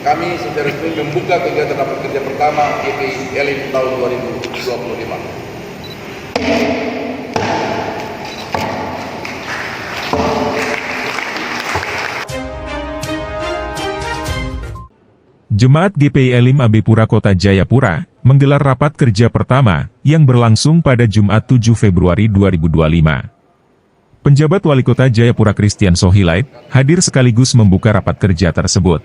kami secara resmi membuka kegiatan rapat kerja pertama GPI Elim tahun 2025. Jemaat GPI Elim AB Pura Kota Jayapura menggelar rapat kerja pertama yang berlangsung pada Jumat 7 Februari 2025. Penjabat Wali Kota Jayapura Christian Sohilait hadir sekaligus membuka rapat kerja tersebut.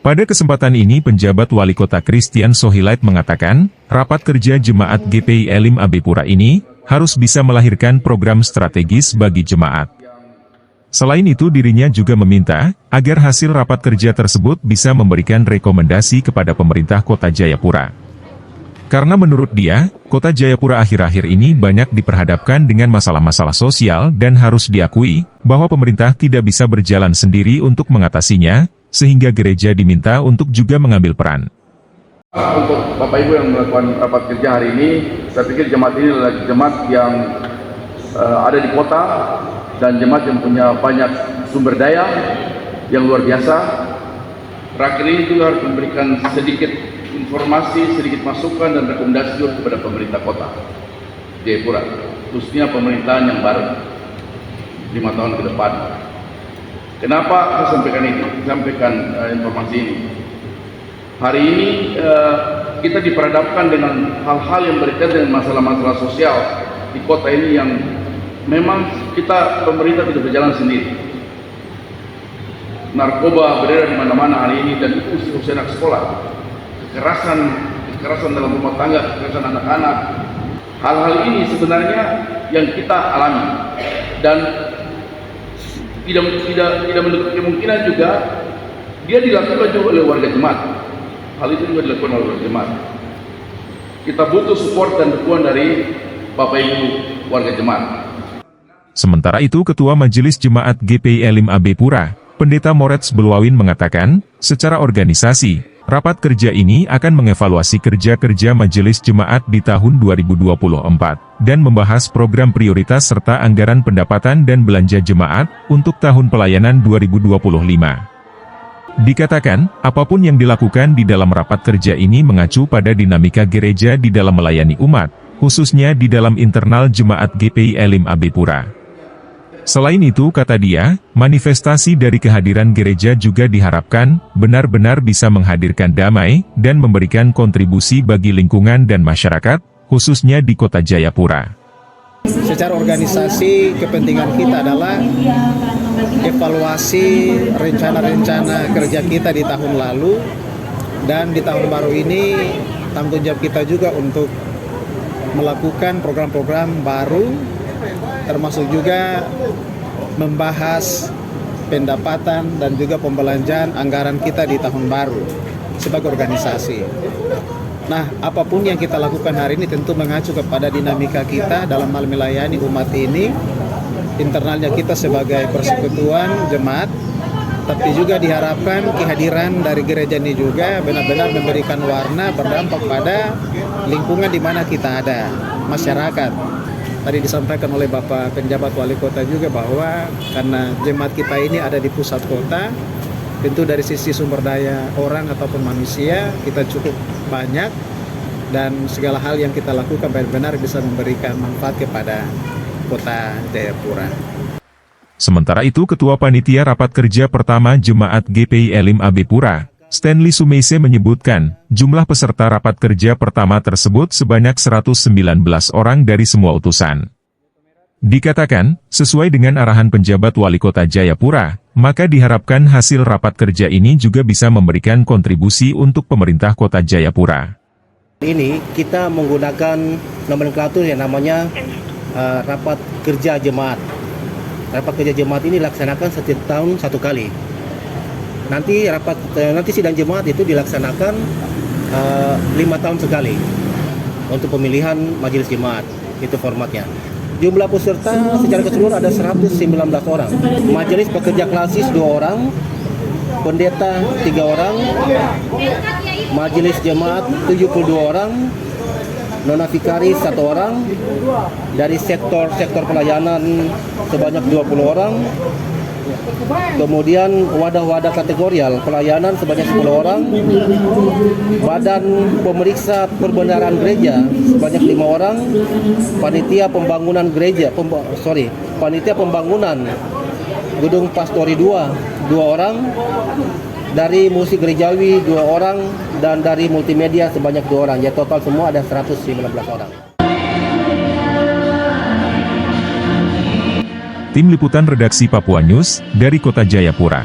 Pada kesempatan ini penjabat Wali Kota Christian Sohilait mengatakan, rapat kerja jemaat GPI Elim AB Pura ini harus bisa melahirkan program strategis bagi jemaat. Selain itu dirinya juga meminta agar hasil rapat kerja tersebut bisa memberikan rekomendasi kepada pemerintah Kota Jayapura. Karena menurut dia, Kota Jayapura akhir-akhir ini banyak diperhadapkan dengan masalah-masalah sosial dan harus diakui bahwa pemerintah tidak bisa berjalan sendiri untuk mengatasinya, sehingga gereja diminta untuk juga mengambil peran. Untuk Bapak Ibu yang melakukan rapat kerja hari ini, saya pikir jemaat ini adalah jemaat yang ada di kota dan jemaat yang punya banyak sumber daya yang luar biasa. Raker ini juga harus memberikan sedikit informasi, sedikit masukan dan rekomendasi juga kepada pemerintah kota Jayapura, khususnya pemerintahan yang baru 5 tahun ke depan. Kenapa saya sampaikan ini? Sampaikan informasi ini. Hari ini kita diperhadapkan dengan hal-hal yang berkaitan dengan masalah-masalah sosial di kota ini yang memang kita pemerintah tidak berjalan sendiri. Narkoba beredar di mana-mana hari ini dan itu usia anak sekolah. Kekerasan dalam rumah tangga, kekerasan anak-anak. Hal-hal ini sebenarnya yang kita alami dan tidak menutup kemungkinan juga dia dilakukan juga oleh warga jemaat. Hal itu juga dilakukan oleh warga jemaat. Kita butuh support dan dukungan dari Bapak Ibu warga jemaat. Sementara itu Ketua Majelis Jemaat GPI Elim AB Pura, Pendeta Moretz Belwawin mengatakan, secara organisasi, rapat kerja ini akan mengevaluasi kerja-kerja Majelis Jemaat di tahun 2024, dan membahas program prioritas serta anggaran pendapatan dan belanja jemaat untuk tahun pelayanan 2025. Dikatakan, apapun yang dilakukan di dalam rapat kerja ini mengacu pada dinamika gereja di dalam melayani umat, khususnya di dalam internal jemaat GPI Elim AB Pura. Selain itu, kata dia, manifestasi dari kehadiran gereja juga diharapkan benar-benar bisa menghadirkan damai dan memberikan kontribusi bagi lingkungan dan masyarakat, khususnya di Kota Jayapura. Secara organisasi, kepentingan kita adalah evaluasi rencana-rencana kerja kita di tahun lalu, dan di tahun baru ini tanggung jawab kita juga untuk melakukan program-program baru, termasuk juga membahas pendapatan dan juga pembelanjaan anggaran kita di tahun baru sebagai organisasi. Nah, apapun yang kita lakukan hari ini tentu mengacu kepada dinamika kita dalam hal melayani umat ini, internalnya kita sebagai persekutuan jemaat, tapi juga diharapkan kehadiran dari gereja ini juga benar-benar memberikan warna berdampak pada lingkungan di mana kita ada, masyarakat. Tadi disampaikan oleh Bapak Penjabat Wali Kota juga bahwa karena jemaat kita ini ada di pusat kota, tentu dari sisi sumber daya orang ataupun manusia kita cukup banyak, dan segala hal yang kita lakukan benar-benar bisa memberikan manfaat kepada Kota Jayapura. Sementara itu Ketua Panitia Rapat Kerja Pertama Jemaat GPI Elim AB Pura, Stanley Sumeise menyebutkan, jumlah peserta rapat kerja pertama tersebut sebanyak 119 orang dari semua utusan. Dikatakan, sesuai dengan arahan penjabat Wali Kota Jayapura, maka diharapkan hasil rapat kerja ini juga bisa memberikan kontribusi untuk pemerintah Kota Jayapura. Ini kita menggunakan nomenklatur yang namanya rapat kerja jemaat. Rapat kerja jemaat ini dilaksanakan setiap tahun satu kali. Nanti sidang jemaat itu dilaksanakan 5 tahun sekali untuk pemilihan majelis jemaat, itu formatnya. Jumlah peserta secara keseluruhan ada 119 orang. Majelis pekerja klasis 2 orang, pendeta 3 orang, majelis jemaat 72 orang, nona vikari 1 orang, dari sektor pelayanan sebanyak 20 orang, Kemudian wadah-wadah kategorial pelayanan sebanyak 10 orang, badan pemeriksa perbendaharaan gereja sebanyak 5 orang, panitia pembangunan gereja, panitia pembangunan gedung pastori 2 orang, dari musik gerejawi 2 orang, dan dari multimedia sebanyak 2 orang. Ya total semua ada 119 orang. Tim Liputan Redaksi Papua News dari Kota Jayapura.